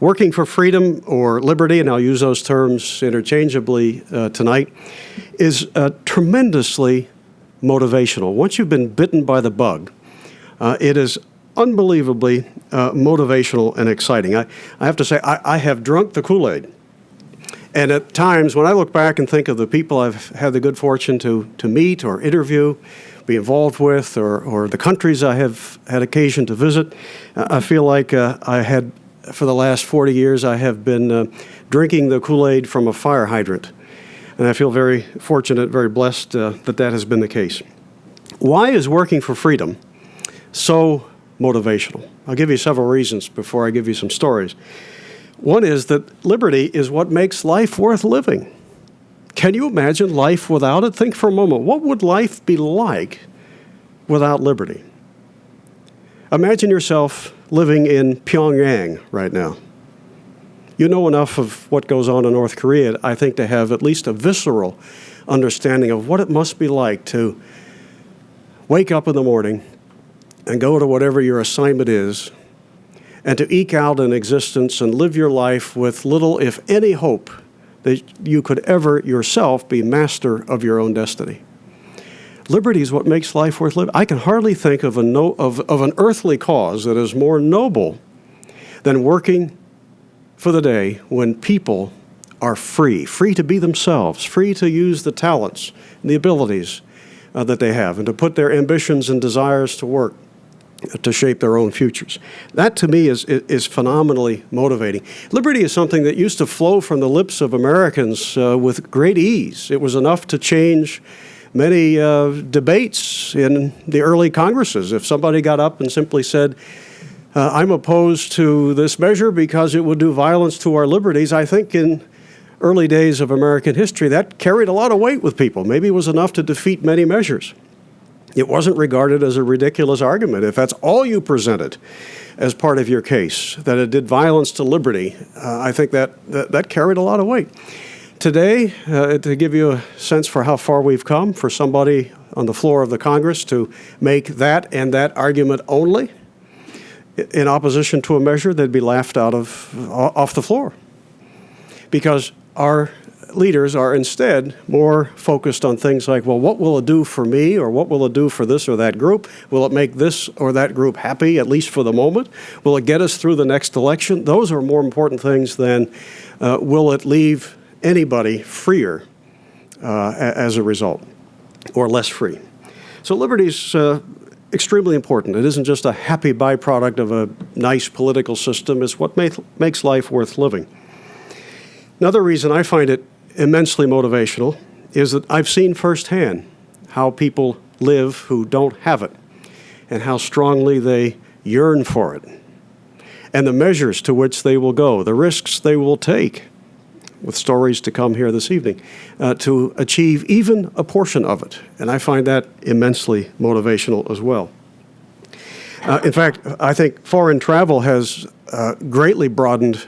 Working for freedom or liberty, and I'll use those terms interchangeably tonight, is tremendously motivational. Once you've been bitten by the bug, it is unbelievably motivational and exciting. I have to say, I have drunk the Kool-Aid. And at times, when I look back and think of the people I've had the good fortune to meet or interview, be involved with, or the countries I have had occasion to visit, I feel like for the last 40 years, I have been drinking the Kool-Aid from a fire hydrant. And I feel very fortunate, very blessed that has been the case. Why is working for freedom so motivational? I'll give you several reasons before I give you some stories. One is that liberty is what makes life worth living. Can you imagine life without it? Think for a moment. What would life be like without liberty? Imagine yourself living in Pyongyang right now. You know enough of what goes on in North Korea, I think, to have at least a visceral understanding of what it must be like to wake up in the morning and go to whatever your assignment is, and to eke out an existence and live your life with little, if any, hope that you could ever yourself be master of your own destiny. Liberty is what makes life worth living. I can hardly think of an earthly cause that is more noble than working for the day when people are free to be themselves, free to use the talents and the abilities that they have, and to put their ambitions and desires to work to shape their own futures. That, to me, is phenomenally motivating. Liberty is something that used to flow from the lips of Americans with great ease. It was enough to change many debates in the early Congresses. If somebody got up and simply said, I'm opposed to this measure because it would do violence to our liberties, I think in early days of American history, that carried a lot of weight with people. Maybe it was enough to defeat many measures. It wasn't regarded as a ridiculous argument. If that's all you presented as part of your case, that it did violence to liberty, I think that carried a lot of weight. Today, to give you a sense for how far we've come, for somebody on the floor of the Congress to make that and that argument only in opposition to a measure, they'd be laughed off the floor. Because our leaders are instead more focused on things like, well, what will it do for me, or what will it do for this or that group? Will it make this or that group happy, at least for the moment? Will it get us through the next election? Those are more important things than will it leave anybody freer as a result, or less free. So liberty is extremely important. It isn't just a happy byproduct of a nice political system. It's what makes life worth living. Another reason I find it immensely motivational is that I've seen firsthand how people live who don't have it, and how strongly they yearn for it, and the measures to which they will go, the risks they will take, with stories to come here this evening, to achieve even a portion of it. And I find that immensely motivational as well. In fact, I think foreign travel has greatly broadened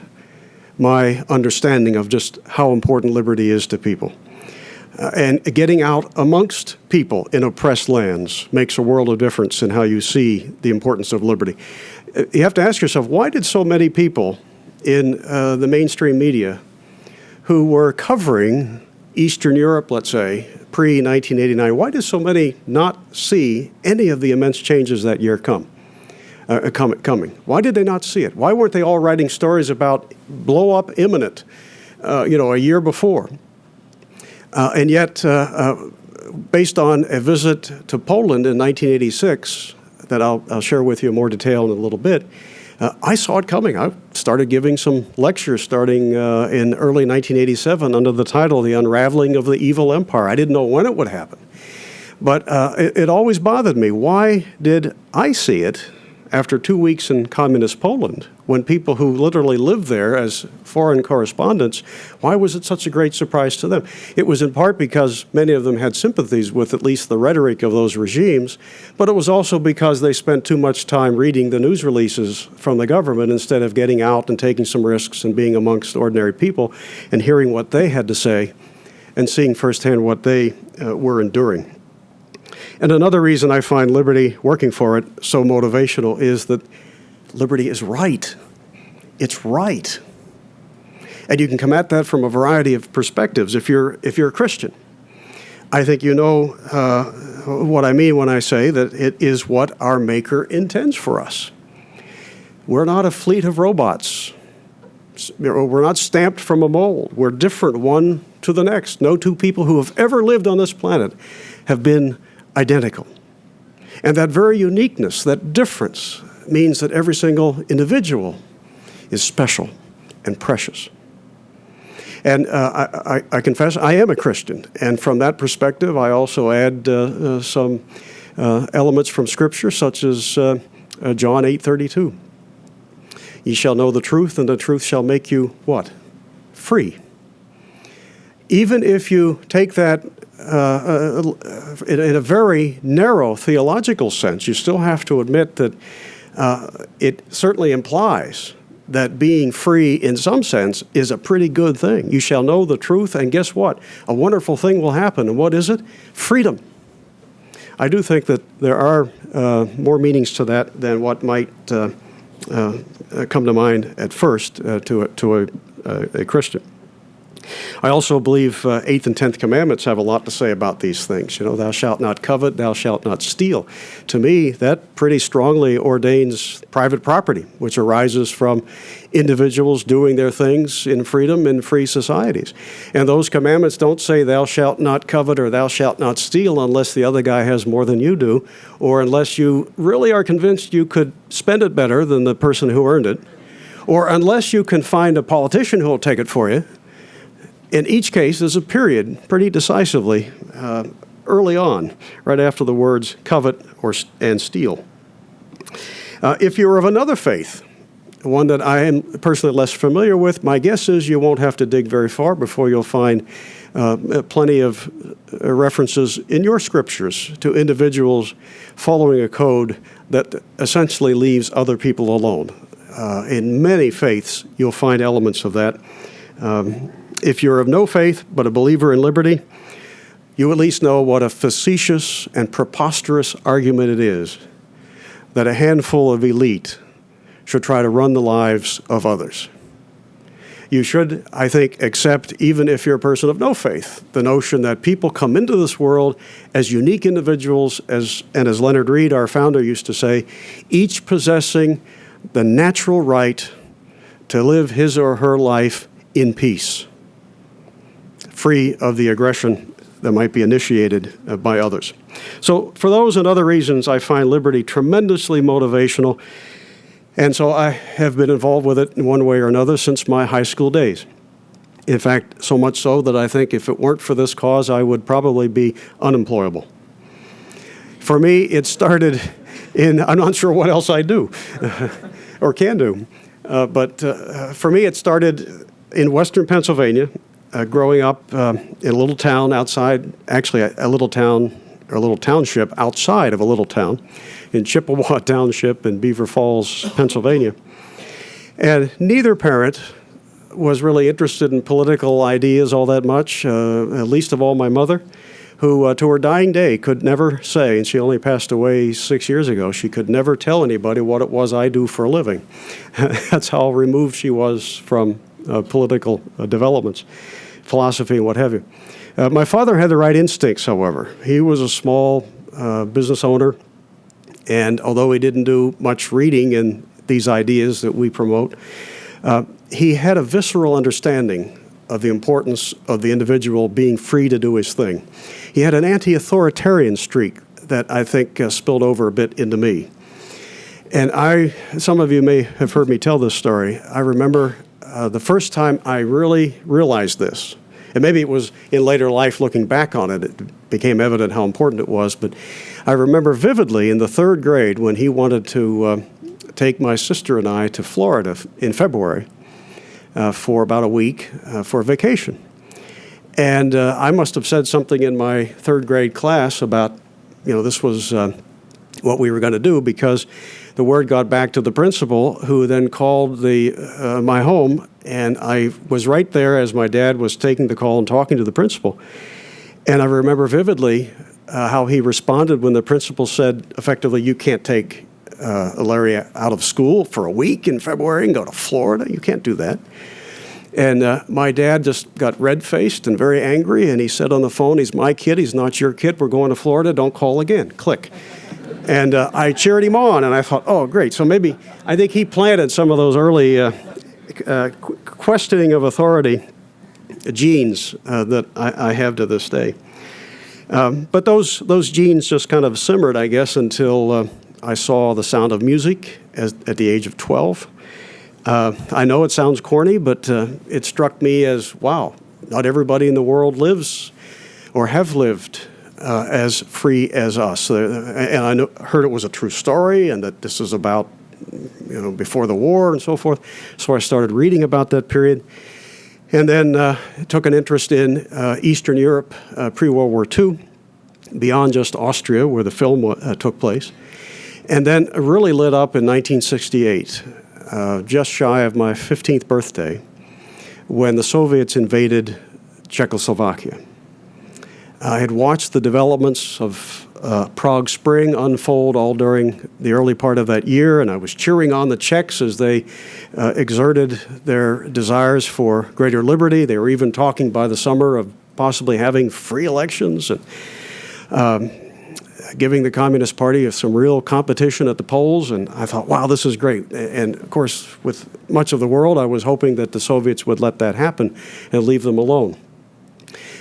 my understanding of just how important liberty is to people. And getting out amongst people in oppressed lands makes a world of difference in how you see the importance of liberty. You have to ask yourself, why did so many people in the mainstream media who were covering Eastern Europe, let's say, pre-1989, why did so many not see any of the immense changes that year coming? Why did they not see it? Why weren't they all writing stories about blow-up imminent, a year before? And yet, based on a visit to Poland in 1986, that I'll share with you in more detail in a little bit, I saw it coming. I started giving some lectures starting in early 1987 under the title, The Unraveling of the Evil Empire. I didn't know when it would happen. But it always bothered me. Why did I see it after 2 weeks in communist Poland, when people who literally lived there as foreign correspondents, why was it such a great surprise to them? It was in part because many of them had sympathies with at least the rhetoric of those regimes, but it was also because they spent too much time reading the news releases from the government instead of getting out and taking some risks and being amongst ordinary people and hearing what they had to say and seeing firsthand what they were enduring. And another reason I find liberty, working for it, so motivational is that liberty is right. it's right. And you can come at that from a variety of perspectives. If you're a Christian, I think you know what I mean when I say that it is what our Maker intends for us. We're not a fleet of robots. We're not stamped from a mold. We're different one to the next. No two people who have ever lived on this planet have been identical. And that very uniqueness, that difference, means that every single individual is special and precious. And I confess, I am a Christian. And from that perspective, I also add some elements from Scripture, such as John 8:32. Ye shall know the truth, and the truth shall make you what? Free. Even if you take that in a very narrow theological sense, you still have to admit that it certainly implies that being free in some sense is a pretty good thing. You shall know the truth, and guess what? A wonderful thing will happen. And what is it? Freedom. I do think that there are more meanings to that than what might come to mind at first to a Christian. I also believe 8th and 10th commandments have a lot to say about these things. You know, thou shalt not covet, thou shalt not steal. To me, that pretty strongly ordains private property, which arises from individuals doing their things in freedom in free societies. And those commandments don't say thou shalt not covet or thou shalt not steal unless the other guy has more than you do, or unless you really are convinced you could spend it better than the person who earned it, or unless you can find a politician who will take it for you. In each case, there's a period, pretty decisively, early on, right after the words covet and steal. If you're of another faith, one that I am personally less familiar with, my guess is you won't have to dig very far before you'll find plenty of references in your scriptures to individuals following a code that essentially leaves other people alone. In many faiths, you'll find elements of that. If you're of no faith but a believer in liberty, you at least know what a facetious and preposterous argument it is that a handful of elite should try to run the lives of others. You should, I think, accept, even if you're a person of no faith, the notion that people come into this world as unique individuals, and as Leonard Read, our founder, used to say, each possessing the natural right to live his or her life in peace, free of the aggression that might be initiated by others. So for those and other reasons, I find liberty tremendously motivational, and so I have been involved with it in one way or another since my high school days. In fact, so much so that I think if it weren't for this cause, I would probably be unemployable. For me, it started I'm not sure what else I do or can do, but for me, it started in western Pennsylvania, growing up in a little town outside, actually a little town or a little township outside of a little town in Chippewa Township in Beaver Falls, Pennsylvania. And neither parent was really interested in political ideas all that much, least of all my mother, who to her dying day could never say, and she only passed away 6 years ago, she could never tell anybody what it was I do for a living. That's how removed she was from political developments, philosophy, and what have you. My father had the right instincts, however. He was a small business owner, and although he didn't do much reading in these ideas that we promote, he had a visceral understanding of the importance of the individual being free to do his thing. He had an anti-authoritarian streak that I think spilled over a bit into me. And some of you may have heard me tell this story. I remember the first time I really realized this, and maybe it was in later life looking back on it, it became evident how important it was, but I remember vividly in the third grade when he wanted to take my sister and I to Florida in February for about a week for vacation. And I must have said something in my third grade class about, this was what we were going to do, because the word got back to the principal, who then called my home, and I was right there as my dad was taking the call and talking to the principal. And I remember vividly how he responded when the principal said, effectively, you can't take Larry out of school for a week in February and go to Florida. You can't do that. And my dad just got red-faced and very angry, and he said on the phone, he's my kid, he's not your kid, we're going to Florida, don't call again, click. And I cheered him on, and I thought, oh, great. So maybe, I think he planted some of those early questioning of authority genes that I have to this day. But those genes just kind of simmered, I guess, until I saw The Sound of Music at the age of 12. I know it sounds corny, but it struck me as, wow, not everybody in the world lives or have lived as free as us. And I heard it was a true story and that this is about, before the war and so forth. So I started reading about that period. And then took an interest in Eastern Europe, pre-World War II, beyond just Austria, where the film took place. And then really lit up in 1968. Just shy of my 15th birthday, when the Soviets invaded Czechoslovakia. I had watched the developments of Prague Spring unfold all during the early part of that year, and I was cheering on the Czechs as they exerted their desires for greater liberty. They were even talking by the summer of possibly having free elections and giving the Communist Party some real competition at the polls, and I thought, wow, this is great. And of course, with much of the world, I was hoping that the Soviets would let that happen and leave them alone.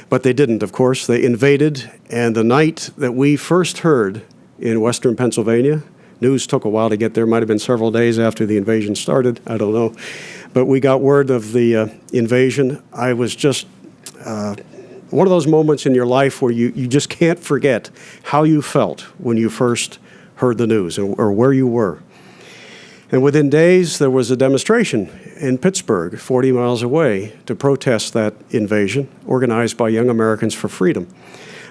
But they didn't, of course. They invaded, and the night that we first heard in western Pennsylvania, news took a while to get there, might have been several days after the invasion started, I don't know. But we got word of the invasion. I was just one of those moments in your life where you just can't forget how you felt when you first heard the news or where you were. And within days, there was a demonstration in Pittsburgh, 40 miles away, to protest that invasion, organized by Young Americans for Freedom.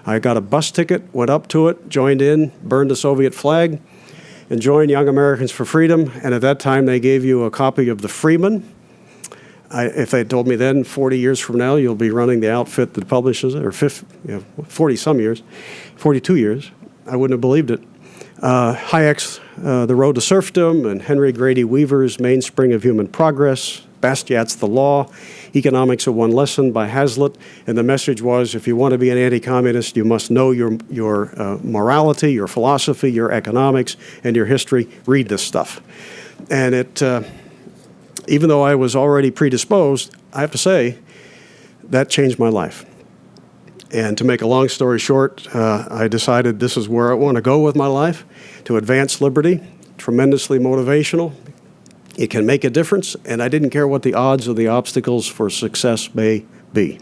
I got a bus ticket, went up to it, joined in, burned the Soviet flag, and joined Young Americans for Freedom. And at that time, they gave you a copy of the Freeman. If they told me then, 40 years from now, you'll be running the outfit that publishes it, or 40-some years, 42 years, I wouldn't have believed it. Hayek's The Road to Serfdom and Henry Grady Weaver's Mainspring of Human Progress, Bastiat's The Law, Economics of One Lesson by Hazlitt. And the message was, if you want to be an anti-communist, you must know your morality, your philosophy, your economics, and your history. Read this stuff. And it... even though I was already predisposed, I have to say, that changed my life. And to make a long story short, I decided this is where I want to go with my life, to advance liberty, tremendously motivational. It can make a difference, and I didn't care what the odds or the obstacles for success may be.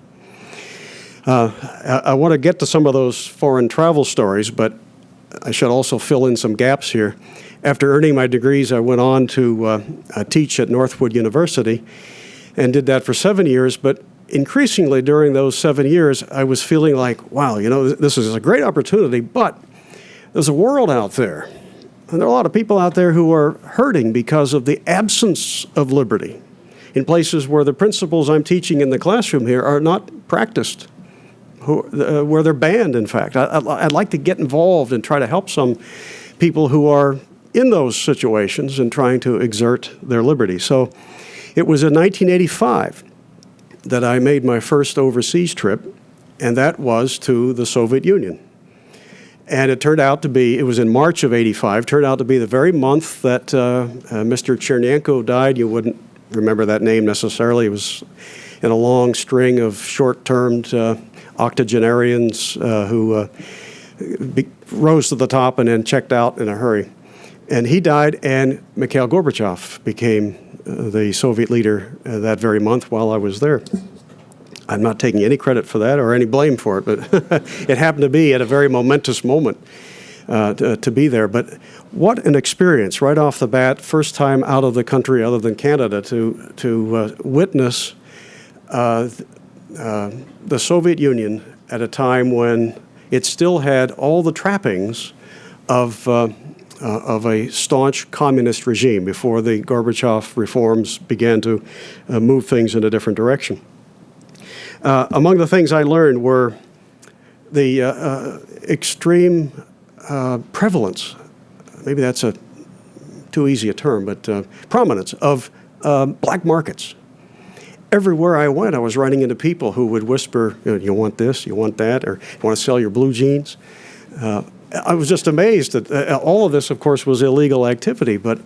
I want to get to some of those foreign travel stories, but I should also fill in some gaps here. After earning my degrees, I went on to teach at Northwood University and did that for 7 years. But increasingly during those 7 years, I was feeling like, wow, this is a great opportunity, but there's a world out there. And there are a lot of people out there who are hurting because of the absence of liberty in places where the principles I'm teaching in the classroom here are not practiced, where they're banned, in fact. I'd like to get involved and try to help some people who are in those situations and trying to exert their liberty. So it was in 1985 that I made my first overseas trip, and that was to the Soviet Union. And it turned out to be, it was in March of 85, turned out to be the very month that Mr. Chernenko died. You wouldn't remember that name necessarily. It was in a long string of short-termed octogenarians who rose to the top and then checked out in a hurry. And he died, and Mikhail Gorbachev became the Soviet leader that very month while I was there. I'm not taking any credit for that or any blame for it, but it happened to be at a very momentous moment to be there. But what an experience right off the bat, first time out of the country other than Canada to witness the Soviet Union at a time when it still had all the trappings of a staunch communist regime before the Gorbachev reforms began to move things in a different direction. Among the things I learned were the extreme prevalence, maybe that's a too easy a term, but prominence of black markets. Everywhere I went, I was running into people who would whisper, you want this, you want that, or you want to sell your blue jeans? I was just amazed that all of this, of course, was illegal activity, but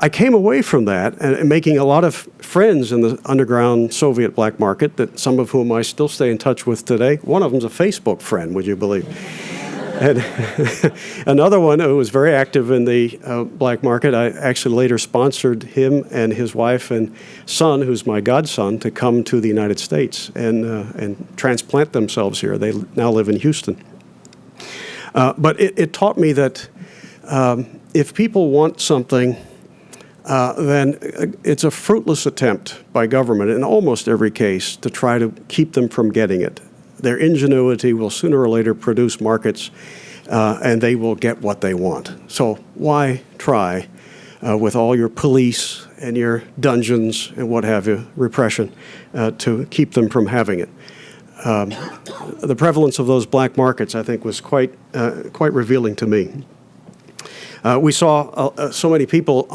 I came away from that and making a lot of friends in the underground Soviet black market, that some of whom I still stay in touch with today. One of them's a Facebook friend, would you believe? And another one who was very active in the black market, I actually later sponsored him and his wife and son, who's my godson, to come to the United States and transplant themselves here. They now live in Houston. But it taught me that if people want something, then it's a fruitless attempt by government in almost every case to try to keep them from getting it. Their ingenuity will sooner or later produce markets, and they will get what they want. So why try with all your police and your dungeons and what have you, repression, to keep them from having it? The prevalence of those black markets, I think, was quite revealing to me. We saw so many people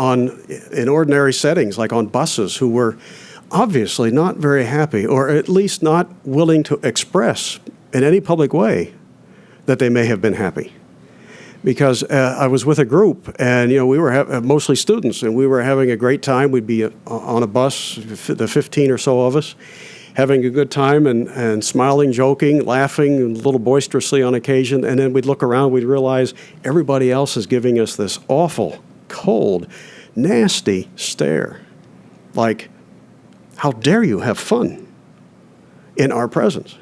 in ordinary settings, like on buses, who were obviously not very happy, or at least not willing to express in any public way that they may have been happy. Because I was with a group, and we were mostly students, and we were having a great time. We'd be on a bus, the 15 or so of us, having a good time and smiling, joking, laughing a little boisterously on occasion. And then we'd look around, we'd realize everybody else is giving us this awful, cold, nasty stare. Like, how dare you have fun in our presence?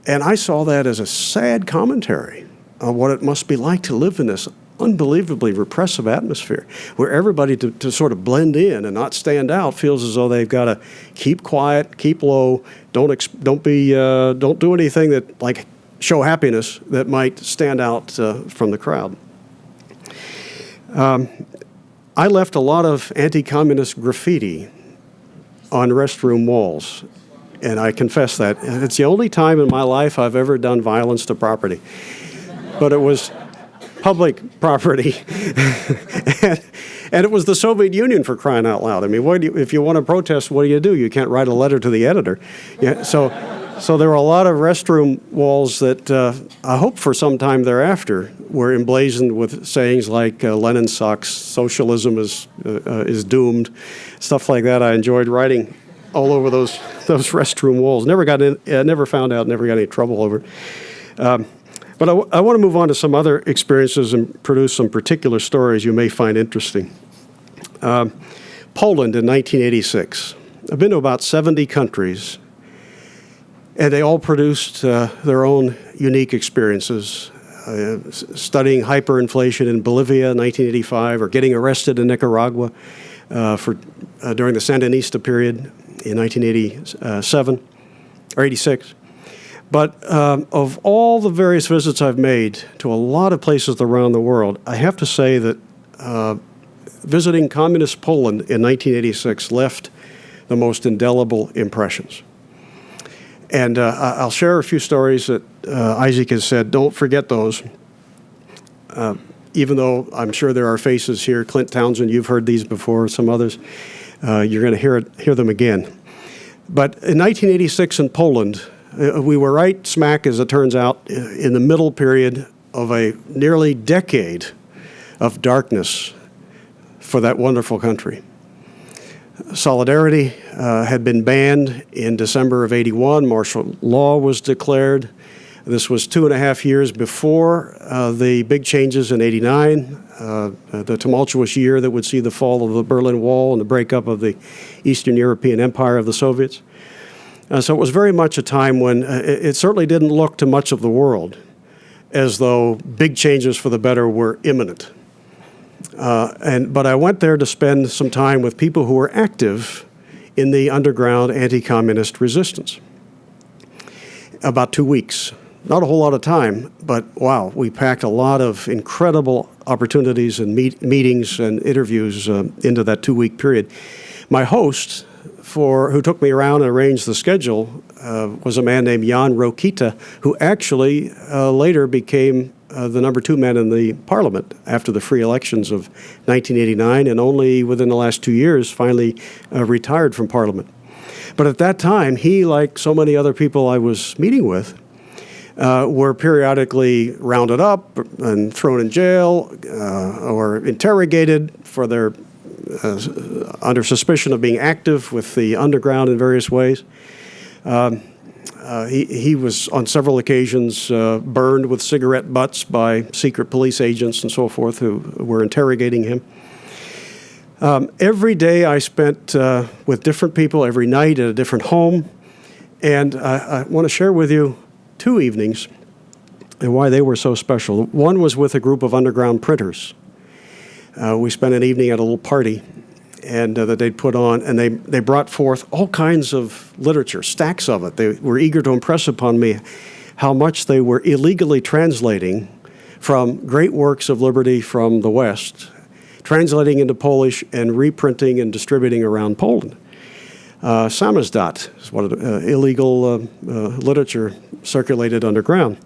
And I saw that as a sad commentary on what it must be like to live in this unbelievably repressive atmosphere, where everybody to sort of blend in and not stand out feels as though they've got to keep quiet, keep low, don't do anything that, like, show happiness that might stand out from the crowd. I left a lot of anti-communist graffiti on restroom walls, and I confess that. It's the only time in my life I've ever done violence to property. But it was public property, and it was the Soviet Union, for crying out loud. I mean, if you want to protest, what do? You can't write a letter to the editor. Yeah, so there were a lot of restroom walls that I hope for some time thereafter were emblazoned with sayings like "Lenin sucks," "Socialism is doomed," stuff like that. I enjoyed writing all over those restroom walls. Never found out. Never got any trouble over it. But I want to move on to some other experiences and produce some particular stories you may find interesting. Poland in 1986. I've been to about 70 countries, and they all produced their own unique experiences. Studying hyperinflation in Bolivia in 1985, or getting arrested in Nicaragua during the Sandinista period in 1987 or 86. But of all the various visits I've made to a lot of places around the world, I have to say that visiting communist Poland in 1986 left the most indelible impressions. And I'll share a few stories that Isaac has said, don't forget those. Even though I'm sure there are faces here, Clint Townsend, you've heard these before, some others, you're going to hear them again. But in 1986 in Poland, we were right smack, as it turns out, in the middle period of a nearly decade of darkness for that wonderful country. Solidarity had been banned in December of '81. Martial law was declared. This was 2.5 years before the big changes in '89, the tumultuous year that would see the fall of the Berlin Wall and the breakup of the Eastern European Empire of the Soviets. So it was very much a time when it certainly didn't look to much of the world as though big changes for the better were imminent. But I went there to spend some time with people who were active in the underground anti-communist resistance. About 2 weeks. Not a whole lot of time, but wow, we packed a lot of incredible opportunities and meetings and interviews into that 2-week period. My host, who took me around and arranged the schedule was a man named Jan Rokita, who actually later became the number 2 man in the parliament after the free elections of 1989, and only within the last 2 years finally retired from parliament. But at that time, he, like so many other people I was meeting with, were periodically rounded up and thrown in jail or interrogated for their under suspicion of being active with the underground in various ways. He was on several occasions burned with cigarette butts by secret police agents and so forth who were interrogating him. Every day I spent with different people, every night at a different home, and I want to share with you 2 evenings and why they were so special. One was with a group of underground printers. We spent an evening at a little party and that they'd put on, and they brought forth all kinds of literature, stacks of it. They were eager to impress upon me how much they were illegally translating from great works of liberty from the West, translating into Polish and reprinting and distributing around Poland. Samizdat is what illegal literature circulated underground.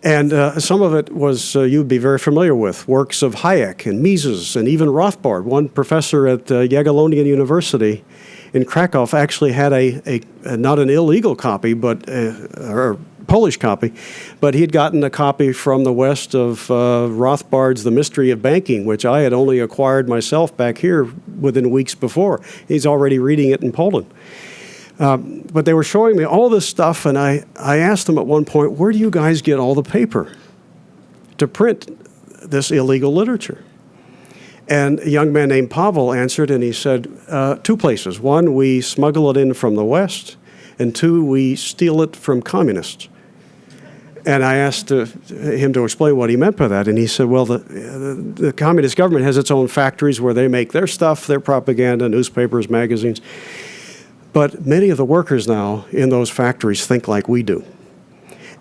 And some of it was you'd be very familiar with, works of Hayek and Mises and even Rothbard. One professor at Jagiellonian University in Krakow actually had a not an illegal copy, but or Polish copy, but he had gotten a copy from the West of Rothbard's The Mystery of Banking, which I had only acquired myself back here within weeks before. He's already reading it in Poland. But they were showing me all this stuff, and I asked them at one point, where do you guys get all the paper to print this illegal literature? And a young man named Pavel answered, and he said, 2 places. 1, we smuggle it in from the West, and 2, we steal it from communists. And I asked him to explain what he meant by that, and he said, well, the communist government has its own factories where they make their stuff, their propaganda, newspapers, magazines. But many of the workers now in those factories think like we do.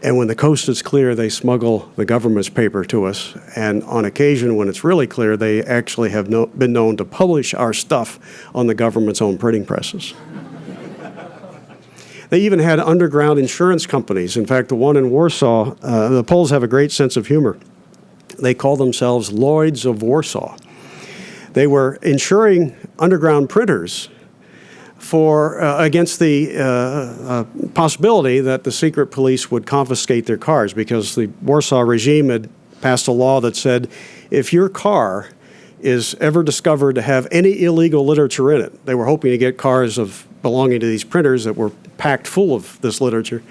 And when the coast is clear, they smuggle the government's paper to us. And on occasion, when it's really clear, they actually have been known to publish our stuff on the government's own printing presses. They even had underground insurance companies. In fact, the one in Warsaw, the Poles have a great sense of humor. They call themselves Lloyds of Warsaw. They were insuring underground printers for against the possibility that the secret police would confiscate their cars, because the Warsaw regime had passed a law that said if your car is ever discovered to have any illegal literature in it, they were hoping to get cars belonging to these printers that were packed full of this literature.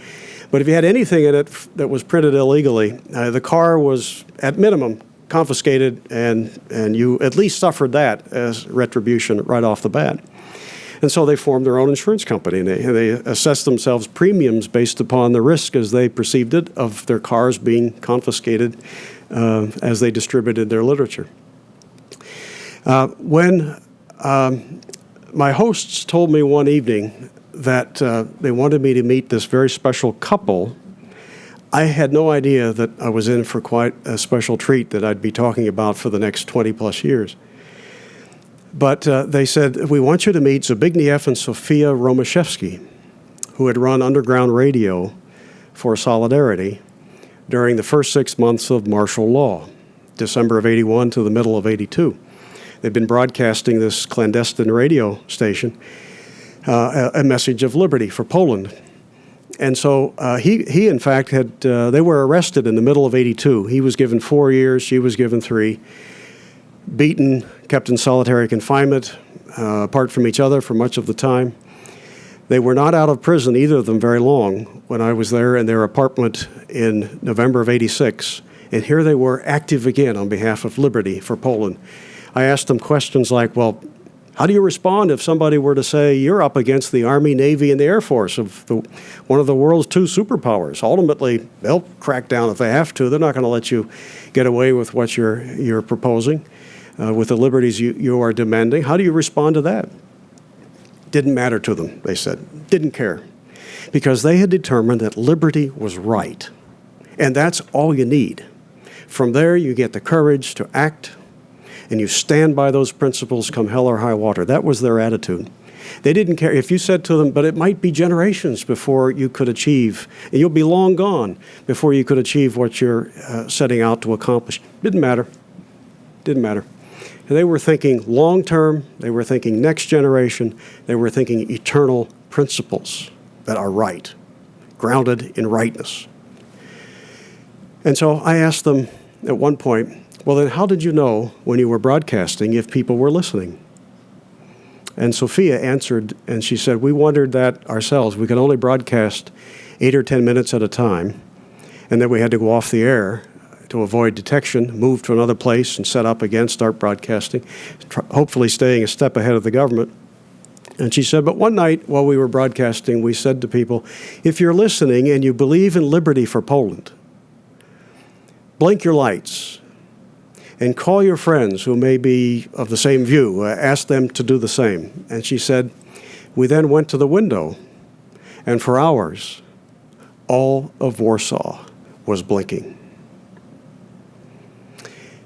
But if you had anything in it that was printed illegally, the car was at minimum confiscated, and you at least suffered that as retribution right off the bat. And so they formed their own insurance company, and they assessed themselves premiums based upon the risk, as they perceived it, of their cars being confiscated as they distributed their literature. When my hosts told me one evening that they wanted me to meet this very special couple, I had no idea that I was in for quite a special treat that I'd be talking about for the next 20 plus years. But they said, we want you to meet Zbigniew and Sofia Romaszewski, who had run underground radio for Solidarity during the first 6 months of martial law, December of 81 to the middle of 82. They'd been broadcasting this clandestine radio station, a message of liberty for Poland. And so he in fact, they were arrested in the middle of 82. He was given 4 years, she was given 3. Beaten, kept in solitary confinement, apart from each other for much of the time. They were not out of prison, either of them, very long when I was there in their apartment in November of 86. And here they were, active again on behalf of liberty for Poland. I asked them questions like, well, how do you respond if somebody were to say you're up against the Army, Navy, and the Air Force of one of the world's 2 superpowers? Ultimately, they'll crack down if they have to. They're not going to let you get away with what you're proposing. With the liberties you are demanding. How do you respond to that? Didn't matter to them, they said. Didn't care. Because they had determined that liberty was right. And that's all you need. From there, you get the courage to act, and you stand by those principles come hell or high water. That was their attitude. They didn't care if you said to them, but it might be generations before you could achieve, and you'll be long gone before you could achieve what you're setting out to accomplish. Didn't matter. Didn't matter. They were thinking long term, they were thinking next generation, they were thinking eternal principles that are right, grounded in rightness. And so I asked them at one point, well, then how did you know when you were broadcasting if people were listening? And Sophia answered, and she said, we wondered that ourselves. We could only broadcast 8 or 10 minutes at a time, and then we had to go off the air to avoid detection, move to another place and set up again, start broadcasting, hopefully staying a step ahead of the government. And she said, but one night while we were broadcasting, we said to people, if you're listening and you believe in liberty for Poland, blink your lights and call your friends who may be of the same view, ask them to do the same. And she said, we then went to the window, and for hours, all of Warsaw was blinking.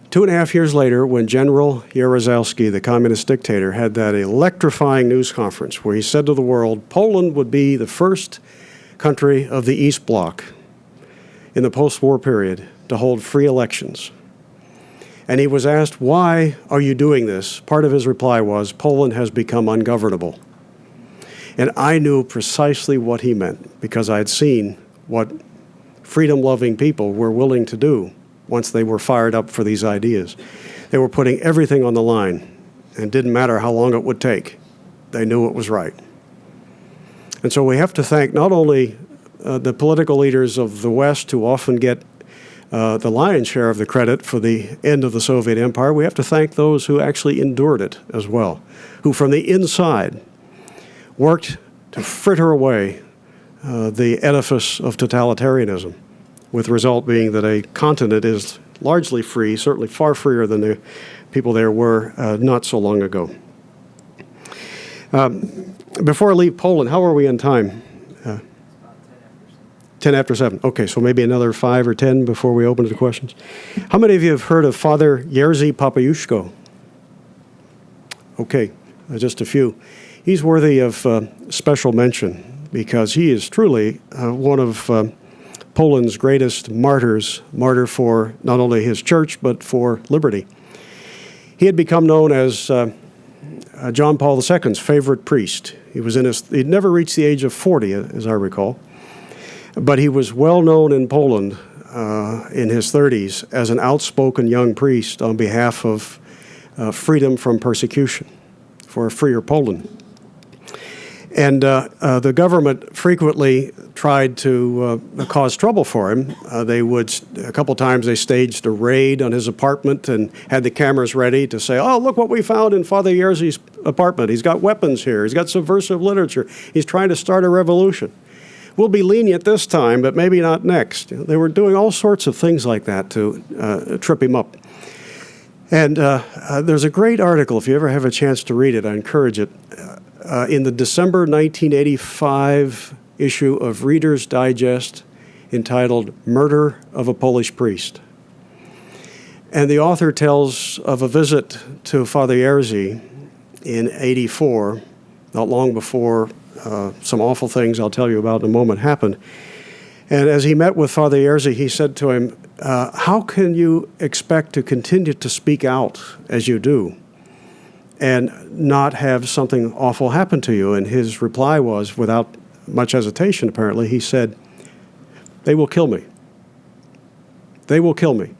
2.5 years later, when General Jaruzelski, the communist dictator, had that electrifying news conference where he said to the world, Poland would be the first country of the East Bloc in the post-war period to hold free elections. And he was asked, why are you doing this? Part of his reply was, Poland has become ungovernable. And I knew precisely what he meant because I had seen what freedom-loving people were willing to do once they were fired up for these ideas. They were putting everything on the line, and it didn't matter how long it would take. They knew it was right. And so we have to thank not only the political leaders of the West who often get the lion's share of the credit for the end of the Soviet Empire, we have to thank those who actually endured it as well, who from the inside worked to fritter away the edifice of totalitarianism, with the result being that a continent is largely free, certainly far freer than the people there were not so long ago. Before I leave Poland, how are we in time? 10 after 7. Okay, so maybe another 5 or 10 before we open to questions. How many of you have heard of Father Jerzy Papajewsko? Okay, just a few. He's worthy of special mention because he is truly one of Poland's greatest martyrs, martyr for not only his church, but for liberty. He had become known as John Paul II's favorite priest. He'd never reached the age of 40, as I recall, but he was well known in Poland in his 30s as an outspoken young priest on behalf of freedom from persecution, for a freer Poland. And the government frequently tried to cause trouble for him. A couple times they staged a raid on his apartment and had the cameras ready to say, oh, look what we found in Father Jerzy's apartment. He's got weapons here. He's got subversive literature. He's trying to start a revolution. We'll be lenient this time, but maybe not next. They were doing all sorts of things like that to trip him up. And there's a great article, if you ever have a chance to read it, I encourage it, in the December 1985 issue of Reader's Digest entitled Murder of a Polish Priest. And the author tells of a visit to Father Jerzy in '84, not long before some awful things I'll tell you about in a moment happened. And as he met with Father Jerzy, he said to him, how can you expect to continue to speak out as you do and not have something awful happen to you? And his reply was, without much hesitation apparently, he said, they will kill me. They will kill me.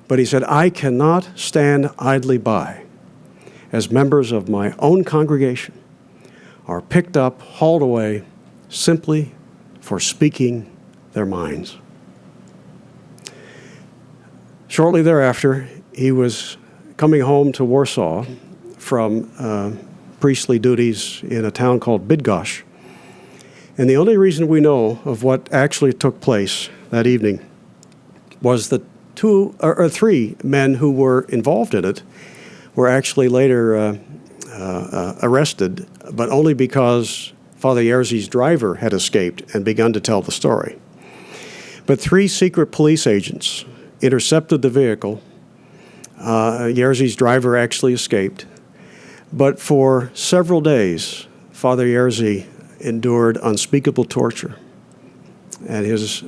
But he said, I cannot stand idly by as members of my own congregation are picked up, hauled away, simply for speaking their minds. Shortly thereafter, he was coming home to Warsaw from priestly duties in a town called Bydgoszcz. And the only reason we know of what actually took place that evening was that 2 or 3 men who were involved in it were actually later arrested, but only because Father Jerzy's driver had escaped and begun to tell the story. But 3 secret police agents intercepted the vehicle. Jerzy's driver actually escaped. But for several days, Father Jerzy endured unspeakable torture, and his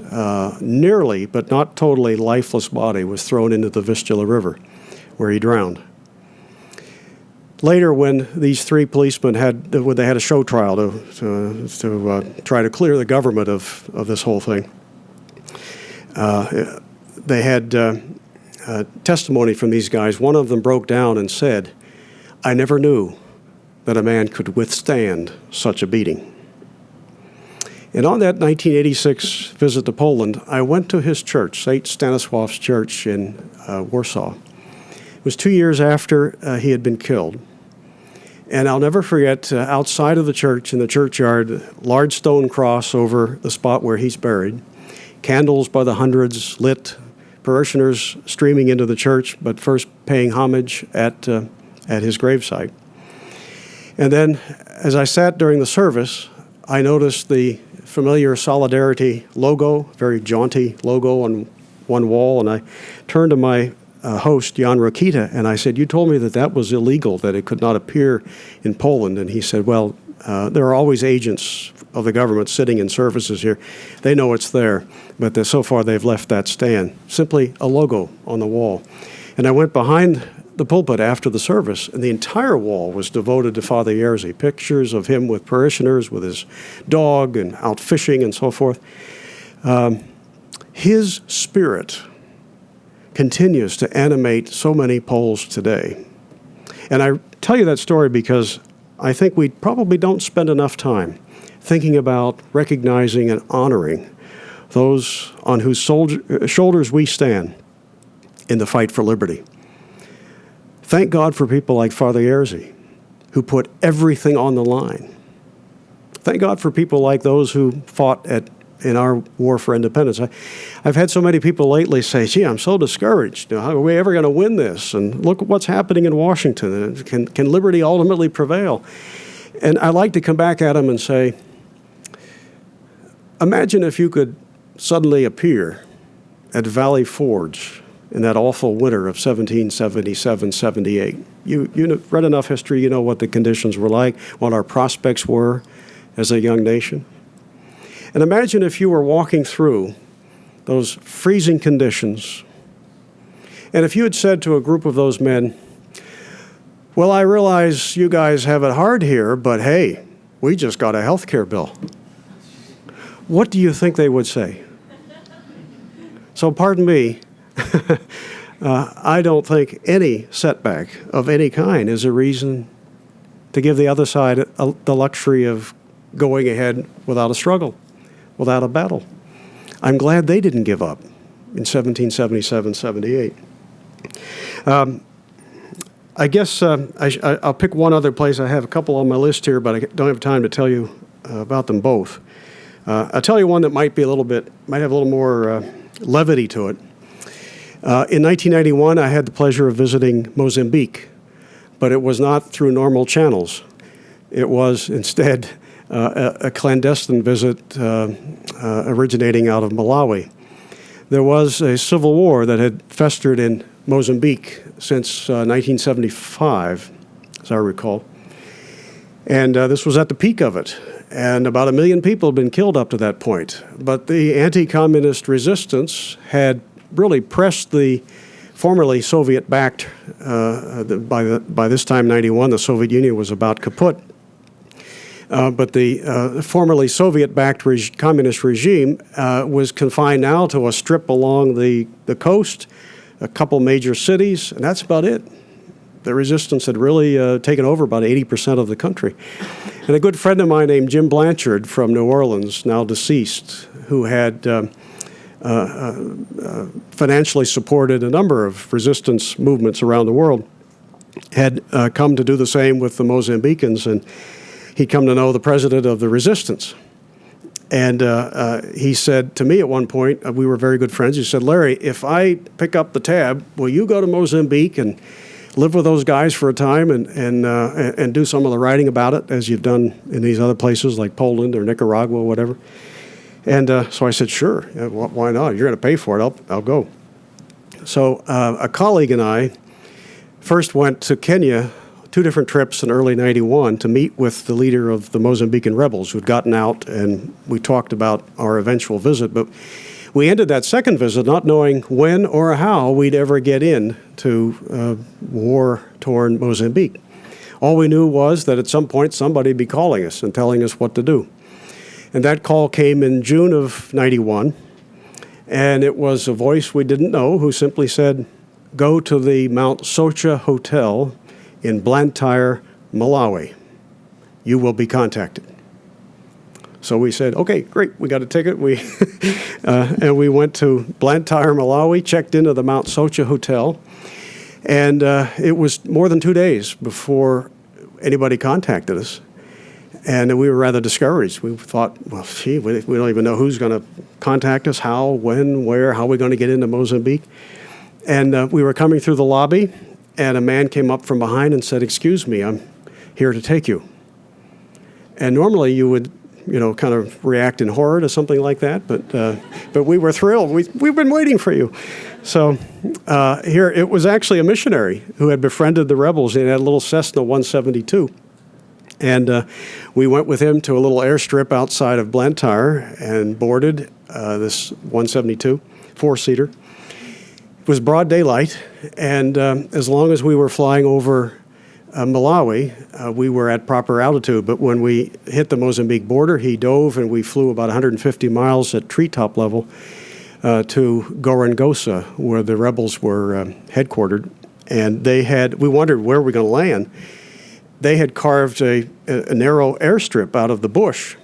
nearly, but not totally, lifeless body was thrown into the Vistula River, where he drowned. Later, when these three policemen had a show trial to try to clear the government of this whole thing, they had testimony from these guys. One of them broke down and said, "I never knew that a man could withstand such a beating." And on that 1986 visit to Poland, I went to his church, St. Stanisław's Church in Warsaw. It was 2 years after he had been killed. And I'll never forget, outside of the church, in the churchyard, large stone cross over the spot where he's buried, candles by the hundreds lit, parishioners streaming into the church, but first paying homage at his gravesite. And then, as I sat during the service, I noticed the familiar Solidarity logo, very jaunty logo on one wall, and I turned to my host, Jan Rokita, and I said, "You told me that that was illegal, that it could not appear in Poland." And he said, "Well, there are always agents of the government sitting in services here. They know it's there, but so far they've left that stand." Simply a logo on the wall. And I went behind the pulpit after the service, and the entire wall was devoted to Father Jerzy. Pictures of him with parishioners, with his dog, and out fishing and so forth. His spirit continues to animate so many Poles today. And I tell you that story because I think we probably don't spend enough time thinking about recognizing and honoring those on whose shoulders we stand in the fight for liberty. Thank God for people like Father Jerzy, who put everything on the line. Thank God for people like those who fought in our war for independence. I've had so many people lately say, "Gee, I'm so discouraged. How are we ever going to win this? And look at what's happening in Washington. Can liberty ultimately prevail?" And I like to come back at them and say, imagine if you could suddenly appear at Valley Forge in that awful winter of 1777-78. You read enough history, you know what the conditions were like, what our prospects were as a young nation. And imagine if you were walking through those freezing conditions, and if you had said to a group of those men, "Well, I realize you guys have it hard here, but hey, we just got a health care bill." What do you think they would say? So pardon me, I don't think any setback of any kind is a reason to give the other side the luxury of going ahead without a struggle, without a battle. I'm glad they didn't give up in 1777-78. I guess I'll pick one other place. I have a couple on my list here, but I don't have time to tell you about them both. I'll tell you one that might have a little more levity to it. In 1991, I had the pleasure of visiting Mozambique, but it was not through normal channels. It was instead a clandestine visit originating out of Malawi. There was a civil war that had festered in Mozambique since 1975, as I recall. And this was at the peak of it. And about 1 million people had been killed up to that point. But the anti-communist resistance had really pressed the formerly Soviet-backed, by this time, 91, the Soviet Union was about kaput. But the formerly Soviet-backed communist regime was confined now to a strip along the coast, a couple major cities, and that's about it. The resistance had really taken over about 80% of the country. And a good friend of mine named Jim Blanchard from New Orleans, now deceased, who had financially supported a number of resistance movements around the world, had come to do the same with the Mozambicans, and he'd come to know the president of the resistance. And he said to me at one point, we were very good friends, he said, "Larry, if I pick up the tab, will you go to Mozambique and live with those guys for a time and do some of the writing about it, as you've done in these other places like Poland or Nicaragua or whatever?" And so I said, "Sure, why not? You're going to pay for it, I'll go." So a colleague and I first went to Kenya two different trips in early 91 to meet with the leader of the Mozambican rebels who'd gotten out, and we talked about our eventual visit. But we ended that second visit not knowing when or how we'd ever get in to war-torn Mozambique. All we knew was that at some point somebody would be calling us and telling us what to do. And that call came in June of 91, and it was a voice we didn't know who simply said, "Go to the Mount Socha Hotel in Blantyre, Malawi. You will be contacted." So we said, okay, great, we got a ticket. And we went to Blantyre, Malawi, checked into the Mount Socha Hotel, and it was more than 2 days before anybody contacted us. And we were rather discouraged. We thought, well, gee, we don't even know who's going to contact us, how, when, where, how are we going to get into Mozambique? And we were coming through the lobby, and a man came up from behind and said, "Excuse me, I'm here to take you." And normally you would, kind of react in horror to something like that, but we were thrilled. We've been waiting for you. So here, it was actually a missionary who had befriended the rebels. He had a little Cessna 172. And we went with him to a little airstrip outside of Blantyre and boarded this 172, four-seater. It was broad daylight, and as long as we were flying over Malawi, we were at proper altitude. But when we hit the Mozambique border, he dove, and we flew about 150 miles at treetop level to Gorongosa, where the rebels were headquartered. And we wondered where we were going to land. They had carved a narrow airstrip out of the bush,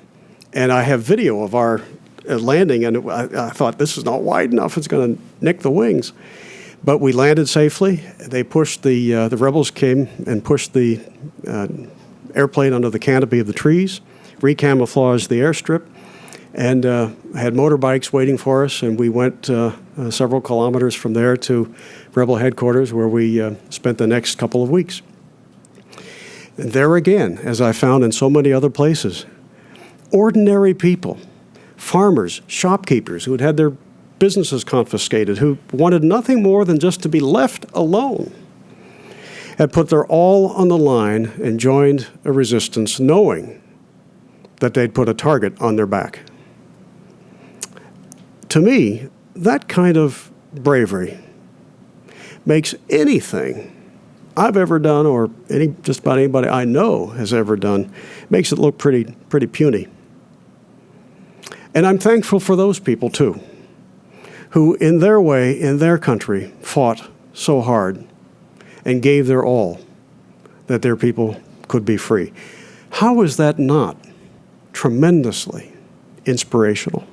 and I have video of our landing, and I thought, this is not wide enough, it's going to nick the wings. But we landed safely. They pushed the rebels came and pushed the airplane under the canopy of the trees, recamouflaged the airstrip, and had motorbikes waiting for us, and we went several kilometers from there to rebel headquarters, where we spent the next couple of weeks. And there again, as I found in so many other places, ordinary people, farmers, shopkeepers who had had their businesses confiscated, who wanted nothing more than just to be left alone, had put their all on the line and joined a resistance, knowing that they'd put a target on their back. To me, that kind of bravery makes anything I've ever done, or just about anybody I know has ever done, makes it look pretty puny. And I'm thankful for those people too, who in their way, in their country, fought so hard and gave their all that their people could be free. How is that not tremendously inspirational?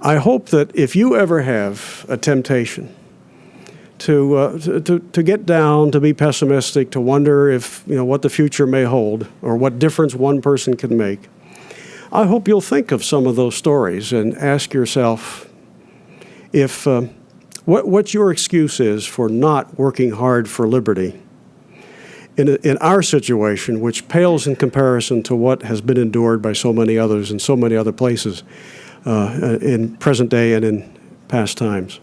I hope that if you ever have a temptation to get down, to be pessimistic, to wonder if what the future may hold or what difference one person can make, I hope you'll think of some of those stories and ask yourself if what your excuse is for not working hard for liberty in our situation, which pales in comparison to what has been endured by so many others in so many other places in present day and in past times.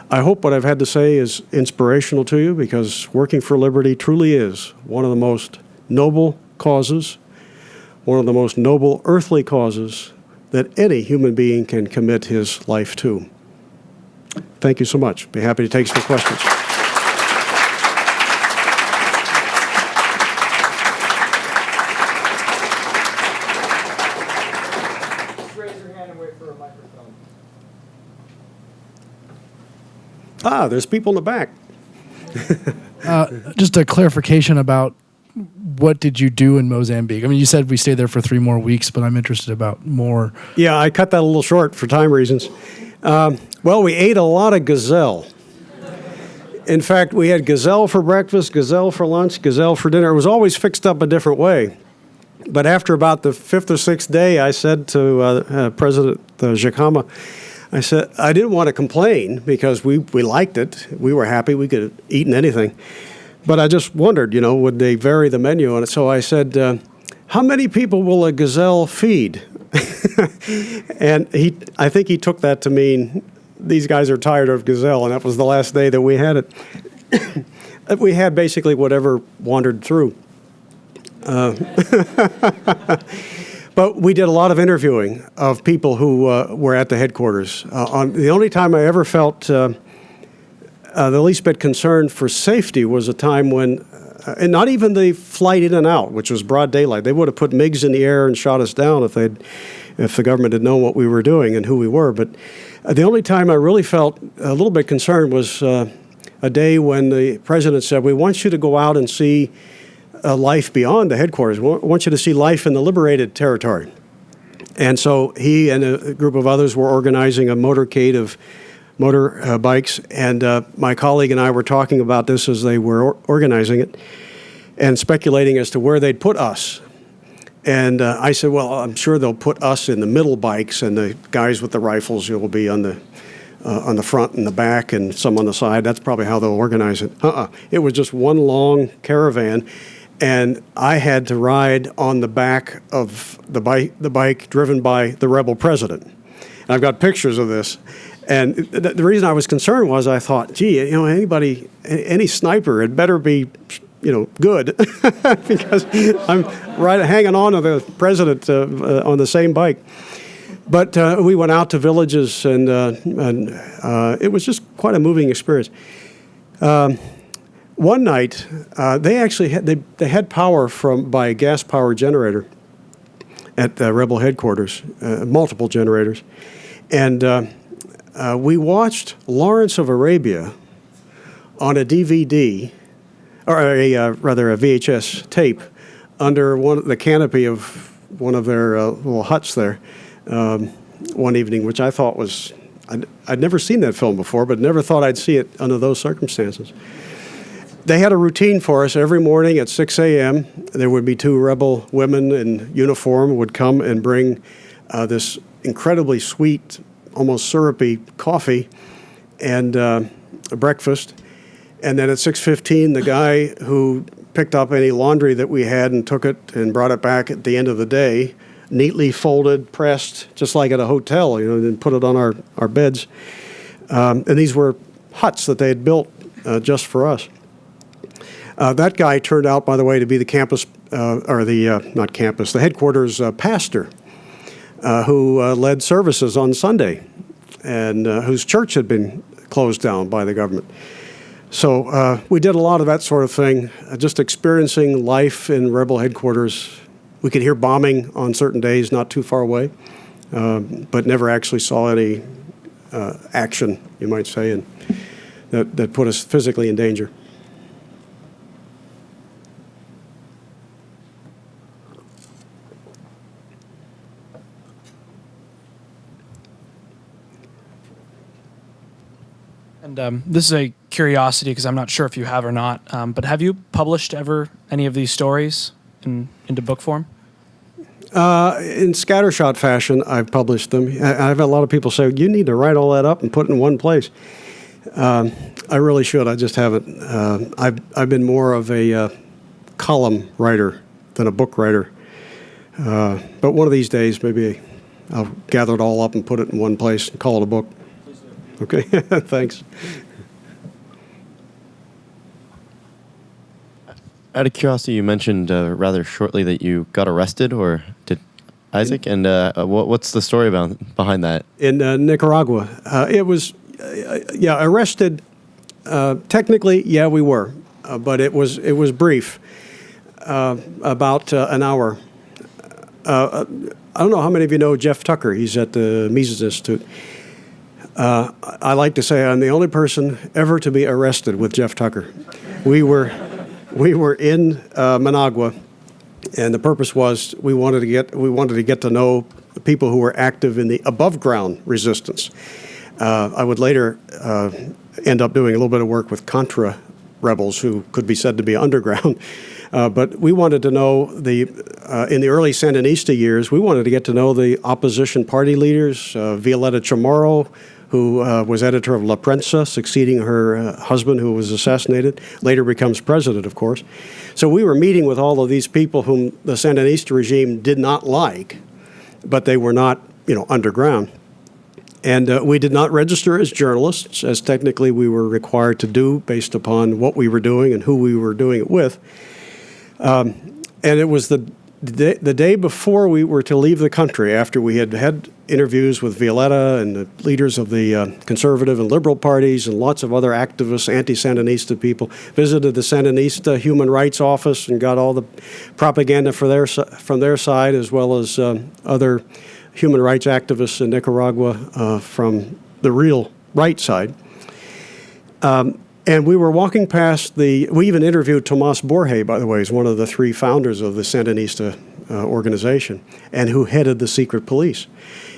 I hope what I've had to say is inspirational to you, because working for liberty truly is one of the most noble causes, one of the most noble earthly causes that any human being can commit his life to. Thank you so much. Be happy to take some questions. Just raise your hand and wait for a microphone. There's people in the back. Just a clarification about what did you do in Mozambique? I mean, you said we stayed there for 3 more weeks, but I'm interested about more. Yeah, I cut that a little short for time reasons. Well, we ate a lot of gazelle. In fact, we had gazelle for breakfast, gazelle for lunch, gazelle for dinner. It was always fixed up a different way. But after about the 5th or 6th day, I said to President Jacama, I said, I didn't want to complain because we liked it. We were happy. We could have eaten anything. But I just wondered, would they vary the menu on it? So I said, how many people will a gazelle feed? And I think he took that to mean these guys are tired of gazelle, and that was the last day that we had it. We had basically whatever wandered through. But we did a lot of interviewing of people who were at the headquarters. The only time I ever felt the least bit concerned for safety was a time when, and not even the flight in and out, which was broad daylight. They would have put MiGs in the air and shot us down if the government had known what we were doing and who we were. But the only time I really felt a little bit concerned was a day when the president said, "We want you to go out and see life beyond the headquarters. We want you to see life in the liberated territory." And so he and a group of others were organizing a motorcade of motor bikes, and my colleague and I were talking about this as they were organizing it and speculating as to where they'd put us. And I said, well, I'm sure they'll put us in the middle bikes, and the guys with the rifles will be on the front and the back, and some on the side. That's probably how they'll organize it. It was just one long caravan, and I had to ride on the back of the bike driven by the rebel president. And I've got pictures of this. And the reason I was concerned was I thought, gee, any sniper, it better be, good, because I'm hanging on to the president on the same bike. But we went out to villages, and it was just quite a moving experience. One night, they actually had power by a gas power generator at rebel headquarters, multiple generators, and we watched Lawrence of Arabia on a DVD, or rather a VHS tape, under the canopy of one of their little huts there one evening, which I thought was, I'd never seen that film before, but never thought I'd see it under those circumstances. They had a routine for us every morning at 6 a.m. There would be two rebel women in uniform would come and bring this incredibly sweet, almost syrupy coffee and a breakfast. And then at 6:15, the guy who picked up any laundry that we had and took it and brought it back at the end of the day, neatly folded, pressed, just like at a hotel, and put it on our beds. And these were huts that they had built just for us. That guy turned out, by the way, to be the campus, the headquarters pastor, who led services on Sunday, and whose church had been closed down by the government. So we did a lot of that sort of thing, just experiencing life in rebel headquarters. We could hear bombing on certain days not too far away, but never actually saw any action, you might say, and that put us physically in danger. And this is a curiosity because I'm not sure if you have or not, but have you published ever any of these stories into book form? In scattershot fashion, I've published them. I've had a lot of people say, you need to write all that up and put it in one place. I really should. I just haven't. I've been more of a column writer than a book writer. But one of these days, maybe I'll gather it all up and put it in one place and call it a book. Okay, thanks. Out of curiosity, you mentioned rather shortly that you got arrested, or did Isaac? And what's the story behind that? In Nicaragua. It was, arrested. Technically, yeah, we were, but it was brief, about an hour. I don't know how many of you know Jeff Tucker. He's at the Mises Institute. I like to say I'm the only person ever to be arrested with Jeff Tucker. We were in Managua, and the purpose was we wanted to get to know the people who were active in the above ground resistance. I would later end up doing a little bit of work with Contra rebels who could be said to be underground. But we wanted to know in the early Sandinista years, we wanted to get to know the opposition party leaders, Violeta Chamorro, who was editor of La Prensa, succeeding her husband who was assassinated, later becomes president, of course. So we were meeting with all of these people whom the Sandinista regime did not like, but they were not, underground. And we did not register as journalists, as technically we were required to do based upon what we were doing and who we were doing it with. And it was the day before we were to leave the country, after we had had interviews with Violeta and the leaders of the conservative and liberal parties and lots of other activists, anti-Sandinista people, visited the Sandinista Human Rights Office and got all the propaganda from their side, as well as other human rights activists in Nicaragua from the real right side. And we were walking past we even interviewed Tomas Borge, by the way, who's one of the three founders of the Sandinista organization, and who headed the secret police.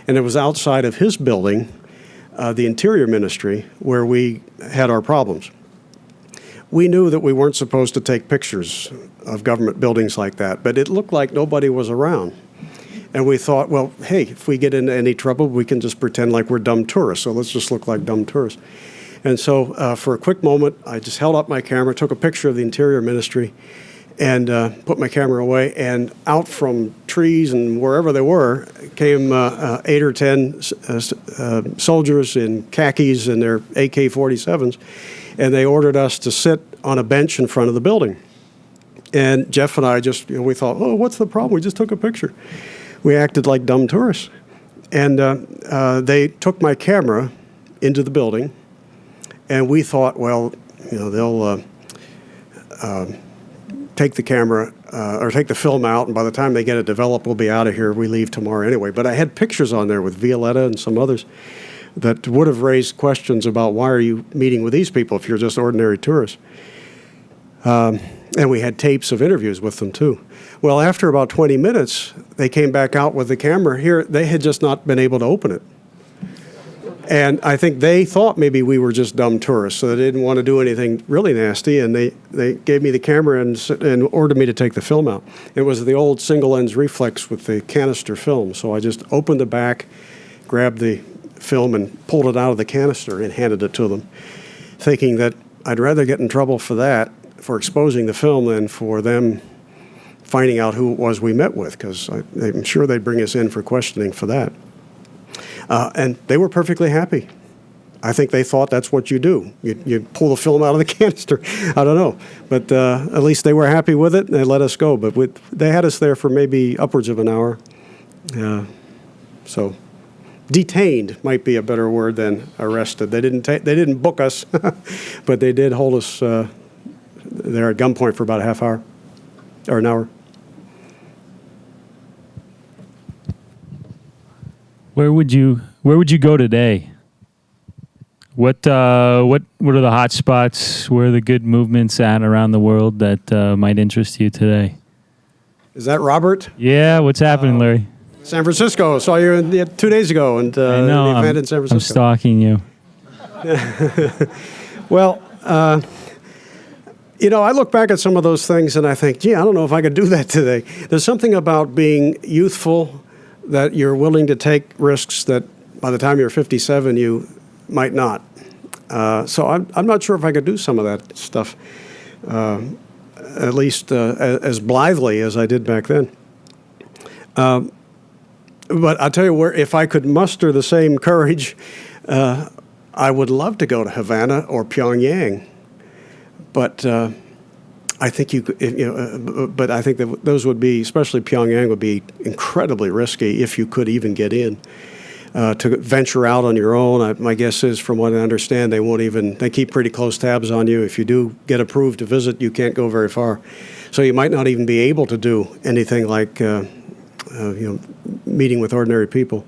And it was outside of his building, the Interior Ministry, where we had our problems. We knew that we weren't supposed to take pictures of government buildings like that, but it looked like nobody was around. And we thought, well, hey, if we get into any trouble, we can just pretend like we're dumb tourists, so let's just look like dumb tourists. And so for a quick moment, I just held up my camera, took a picture of the Interior Ministry, and put my camera away, and out from trees and wherever they were came 8 or 10 soldiers in khakis and their AK-47s, and they ordered us to sit on a bench in front of the building. And Jeff and I just, we thought, oh, what's the problem? We just took a picture. We acted like dumb tourists. And they took my camera into the building, and we thought, well, they'll take the camera or take the film out, and by the time they get it developed, we'll be out of here. We leave tomorrow anyway. But I had pictures on there with Violeta and some others that would have raised questions about why are you meeting with these people if you're just ordinary tourists. And we had tapes of interviews with them, too. Well, after about 20 minutes, they came back out with the camera. Here, they had just not been able to open it. And I think they thought maybe we were just dumb tourists, so they didn't want to do anything really nasty, and they gave me the camera and ordered me to take the film out. It was the old single-lens reflex with the canister film, so I just opened the back, grabbed the film, and pulled it out of the canister and handed it to them, thinking that I'd rather get in trouble for that, for exposing the film, than for them finding out who it was we met with, because I'm sure they'd bring us in for questioning for that. And they were perfectly happy. I think they thought that's what you do. You pull the film out of the canister. I don't know. But at least they were happy with it, and they let us go. But they had us there for maybe upwards of an hour. So detained might be a better word than arrested. They didn't book us, but they did hold us there at gunpoint for about a half hour or an hour. Where would you go today? What are the hot spots? Where are the good movements at around the world that might interest you today? Is that Robert? Yeah, what's happening, Larry? San Francisco. Saw you 2 days ago, and I know, the event in San Francisco. I'm stalking you. Well, I look back at some of those things and I think, gee, I don't know if I could do that today. There's something about being youthful, that you're willing to take risks that by the time you're 57, you might not. So I'm not sure if I could do some of that stuff, at least as blithely as I did back then. But I'll tell you if I could muster the same courage, I would love to go to Havana or Pyongyang. But I think but I think that those would be, especially Pyongyang, would be incredibly risky if you could even get in. To venture out on your own, my guess is, from what I understand, they keep pretty close tabs on you. If you do get approved to visit, you can't go very far. So you might not even be able to do anything like, meeting with ordinary people.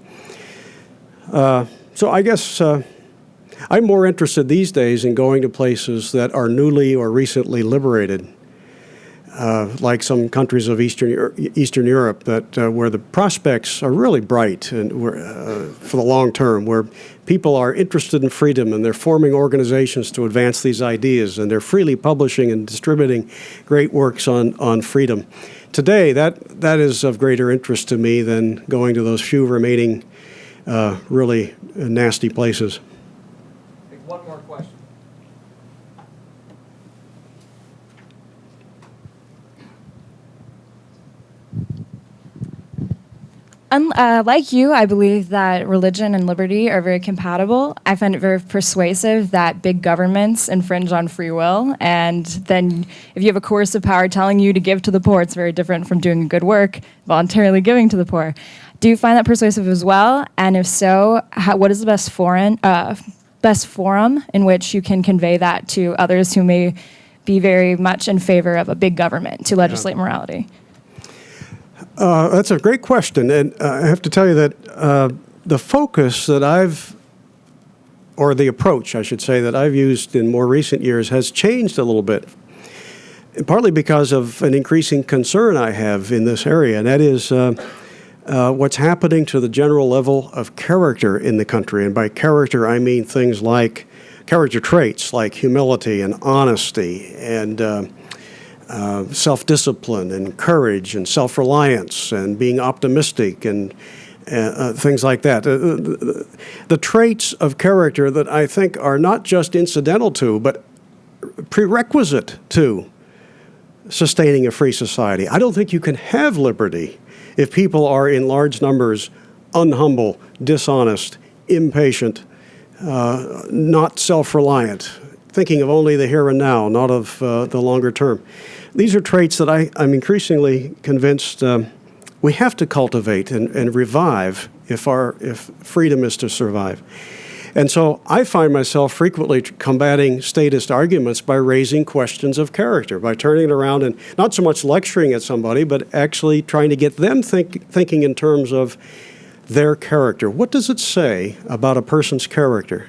So I guess I'm more interested these days in going to places that are newly or recently liberated, like some countries of Eastern Europe, where the prospects are really bright and for the long term, where people are interested in freedom and they're forming organizations to advance these ideas, and they're freely publishing and distributing great works on freedom. Today, that is of greater interest to me than going to those few remaining really nasty places. Take one more question. Like you, I believe that religion and liberty are very compatible. I find it very persuasive that big governments infringe on free will, and then if you have a coercive power telling you to give to the poor, it's very different from doing good work, voluntarily giving to the poor. Do you find that persuasive as well? And if so, what is the best forum in which you can convey that to others who may be very much in favor of a big government to legislate morality? That's a great question, and I have to tell you that the focus that or the approach, I should say, that I've used in more recent years has changed a little bit, partly because of an increasing concern I have in this area, and that is what's happening to the general level of character in the country. And by character, I mean things like character traits like humility and honesty and self-discipline and courage and self-reliance and being optimistic and things like that. The traits of character that I think are not just incidental to, but prerequisite to sustaining a free society. I don't think you can have liberty if people are in large numbers unhumble, dishonest, impatient, not self-reliant, thinking of only the here and now, not of the longer term. These are traits that I'm increasingly convinced we have to cultivate and revive if freedom is to survive. And so I find myself frequently combating statist arguments by raising questions of character, by turning it around and not so much lecturing at somebody, but actually trying to get them thinking in terms of their character. What does it say about a person's character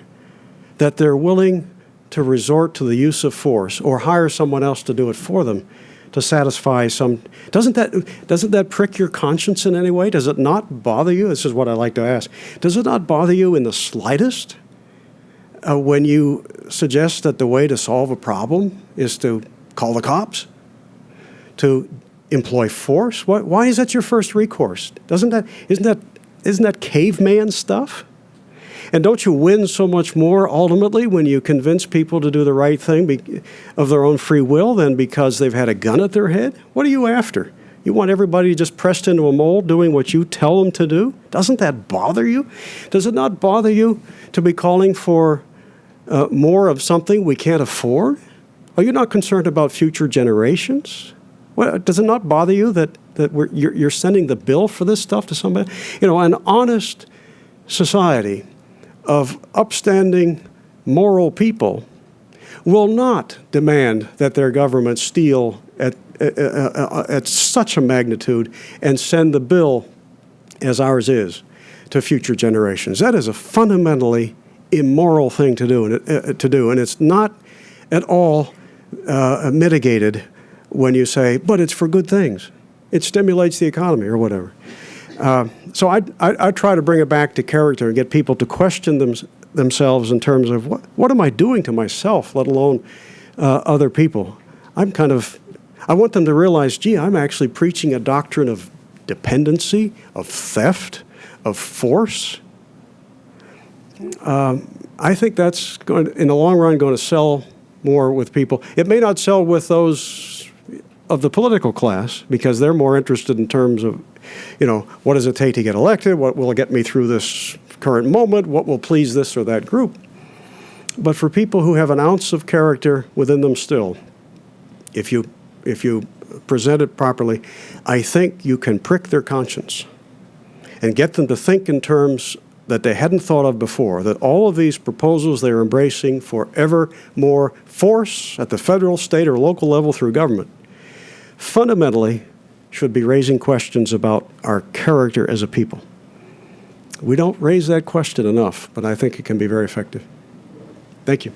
that they're willing to resort to the use of force or hire someone else to do it for them to satisfy some? Doesn't that prick your conscience in any way? Does it not bother you? This is what I like to ask. Does it not bother you in the slightest when you suggest that the way to solve a problem is to call the cops, to employ force? Why is that your first recourse? Isn't that caveman stuff? And don't you win so much more ultimately when you convince people to do the right thing of their own free will than because they've had a gun at their head? What are you after? You want everybody just pressed into a mold doing what you tell them to do? Doesn't that bother you? Does it not bother you to be calling for more of something we can't afford? Are you not concerned about future generations? Does it not bother you that you're sending the bill for this stuff to somebody? An honest society of upstanding moral people will not demand that their government steal at such a magnitude and send the bill, as ours is, to future generations. That is a fundamentally immoral thing to do, and it's not at all mitigated when you say, but it's for good things. It stimulates the economy or whatever. So I try to bring it back to character and get people to question themselves in terms of what am I doing to myself, let alone other people. I want them to realize, gee, I'm actually preaching a doctrine of dependency, of theft, of force. I think that's in the long run going to sell more with people. It may not sell with those of the political class because they're more interested in terms of, what does it take to get elected? What will get me through this current moment? What will please this or that group? But for people who have an ounce of character within them still, if you present it properly, I think you can prick their conscience and get them to think in terms that they hadn't thought of before, that all of these proposals they're embracing for ever more force at the federal, state, or local level through government fundamentally should be raising questions about our character as a people. We don't raise that question enough, but I think it can be very effective. Thank you.